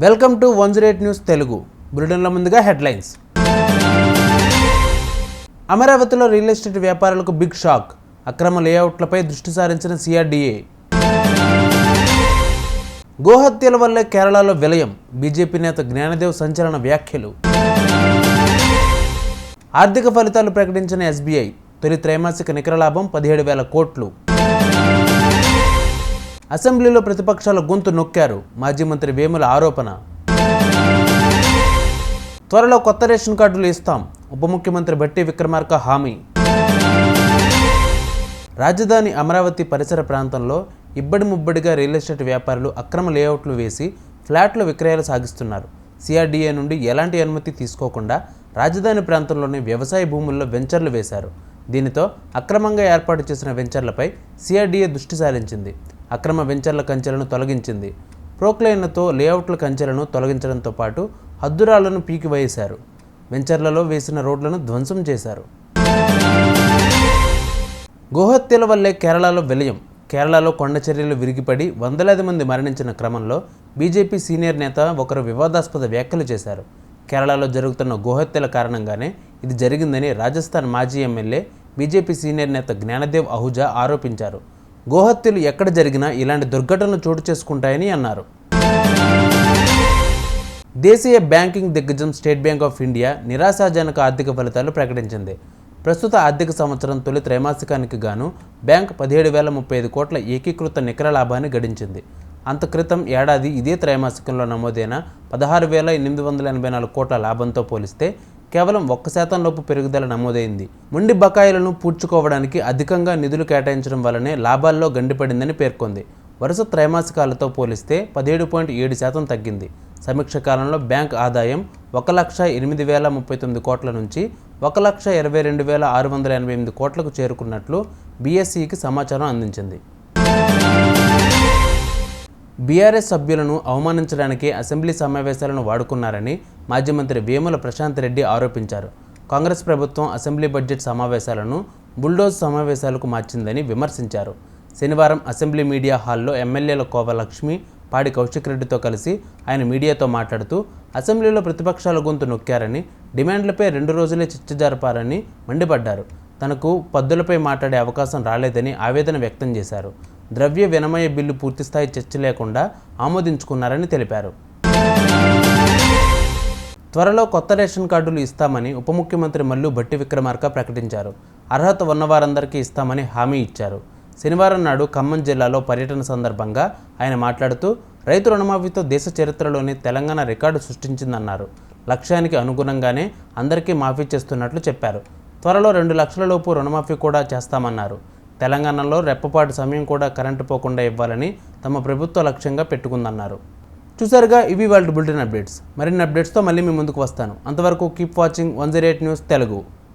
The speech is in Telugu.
Welcome to 108 news Telugu. బులెటిన్ల ముందుగా హెడ్లైన్స్. అమరావతిలో రియల్ ఎస్టేట్ వ్యాపారులకు బిగ్ షాక్. అక్రమ లేఅవుట్లపై దృష్టి సారించిన సిఆర్డీఏ. గోహత్యల వల్లే కేరళలో విలయం. బీజేపీ నేత జ్ఞానదేవ్ సంచలన వ్యాఖ్యలు. ఆర్థిక ఫలితాలు ప్రకటించిన ఎస్బీఐ. తొలి త్రైమాసిక నికర లాభం 17,000 కోట్లు. అసెంబ్లీలో ప్రతిపక్షాల గొంతు నొక్కారు. మాజీ మంత్రి వేముల ఆరోపణ. త్వరలో కొత్త రేషన్ కార్డులు ఇస్తాం. ఉప ముఖ్యమంత్రి భట్టి విక్రమార్క హామీ. రాజధాని అమరావతి పరిసర ప్రాంతంలో ఇబ్బడి ముబ్బడిగా రియల్ ఎస్టేట్ వ్యాపారులు అక్రమ లేఅవుట్లు వేసి ఫ్లాట్ల విక్రయాలు సాగిస్తున్నారు. సిఆర్డీఏ నుండి ఎలాంటి అనుమతి తీసుకోకుండా రాజధాని ప్రాంతంలోని వ్యవసాయ భూముల్లో వెంచర్లు వేశారు. దీనితో అక్రమంగా ఏర్పాటు చేసిన వెంచర్లపై సిఆర్డీఏ దృష్టి సారించింది. అక్రమ వెంచర్ల కంచెలను తొలగించింది. ప్రోక్లైన్లతో లేఅవుట్ల కంచెలను తొలగించడంతో పాటు హద్దురాలను పీకివేశారు. వెంచర్లలో వేసిన రోడ్లను ధ్వంసం చేశారు. గోహత్యల వల్లే కేరళలో విలయం. కేరళలో కొండ చర్యలు విరిగిపడి వందలాది మంది మరణించిన క్రమంలో బీజేపీ సీనియర్ నేత ఒకరు వివాదాస్పద వ్యాఖ్యలు చేశారు. కేరళలో జరుగుతున్న గోహత్యల కారణంగానే ఇది జరిగిందని రాజస్థాన్ మాజీ ఎమ్మెల్యే బీజేపీ సీనియర్ నేత జ్ఞానదేవ్ అహూజా ఆరోపించారు. గోహత్యలు ఎక్కడ జరిగినా ఇలాంటి దుర్ఘటనలు చోటు చేసుకుంటాయని అన్నారు. దేశీయ బ్యాంకింగ్ దిగ్గజం స్టేట్ బ్యాంక్ ఆఫ్ ఇండియా నిరాశాజనక ఆర్థిక ఫలితాలు ప్రకటించింది. ప్రస్తుత ఆర్థిక సంవత్సరం తొలి త్రైమాసికానికి గాను బ్యాంక్ 17,035 కోట్ల ఏకీకృత నికర లాభాన్ని గడించింది. అంత క్రితం ఏడాది ఇదే త్రైమాసికంలో నమోదైన 16,884 కోట్ల లాభంతో పోలిస్తే కేవలం 1% లోపు పెరుగుదల నమోదైంది. మొండి బకాయిలను పూడ్చుకోవడానికి అధికంగా నిధులు కేటాయించడం వల్లనే లాభాల్లో గండిపడిందని పేర్కొంది. వరుస త్రైమాసికాలతో పోలిస్తే 17.7% తగ్గింది. సమీక్ష కాలంలో బ్యాంక్ ఆదాయం 1,08,039 కోట్ల నుంచి 1,22,688 కోట్లకు చేరుకున్నట్లు బీఎస్ఈకి సమాచారం అందించింది. బీఆర్ఎస్ సభ్యులను అవమానించడానికి అసెంబ్లీ సమావేశాలను వాడుకున్నారని మాజీ మంత్రి వేముల ప్రశాంత్ రెడ్డి ఆరోపించారు. కాంగ్రెస్ ప్రభుత్వం అసెంబ్లీ బడ్జెట్ సమావేశాలను బుల్డోజ్ సమావేశాలకు మార్చిందని విమర్శించారు. శనివారం అసెంబ్లీ మీడియా హాల్లో ఎమ్మెల్యేల కోవ లక్ష్మి, పాడి కౌశిక్ రెడ్డితో కలిసి ఆయన మీడియాతో మాట్లాడుతూ అసెంబ్లీలో ప్రతిపక్షాల గొంతు నొక్కారని, డిమాండ్లపై 2 రోజులే చర్చ జరపారని మండిపడ్డారు. తనకు పద్దులపై మాట్లాడే అవకాశం రాలేదని ఆవేదన వ్యక్తం చేశారు. ద్రవ్య వినిమయ బిల్లు పూర్తిస్థాయి చర్చ లేకుండా ఆమోదించుకున్నారని తెలిపారు. త్వరలో కొత్త రేషన్ కార్డులు ఇస్తామని ఉప ముఖ్యమంత్రి మల్లు భట్టి విక్రమార్క ప్రకటించారు. అర్హత ఉన్నవారందరికీ ఇస్తామని హామీ ఇచ్చారు. శనివారం నాడు ఖమ్మం జిల్లాలో పర్యటన సందర్భంగా ఆయన మాట్లాడుతూ రైతు రుణమాఫీతో దేశ చరిత్రలోని తెలంగాణ రికార్డు సృష్టించిందన్నారు. లక్ష్యానికి అనుగుణంగానే అందరికీ మాఫీ చేస్తున్నట్లు చెప్పారు. త్వరలో 2 లక్షల లోపు రుణమాఫీ కూడా చేస్తామన్నారు. తెలంగాణలో రెప్పపాటు సమయం కూడా కరెంటు పోకుండా ఇవ్వాలని తమ ప్రభుత్వ లక్ష్యంగా పెట్టుకుందన్నారు. చూసారుగా, ఇవి వాళ్ళ బులెటిన్ అప్డేట్స్. మరిన్ని అప్డేట్స్తో మళ్ళీ మీ ముందుకు వస్తాను. అంతవరకు కీప్ వాచింగ్ 108 న్యూస్ తెలుగు.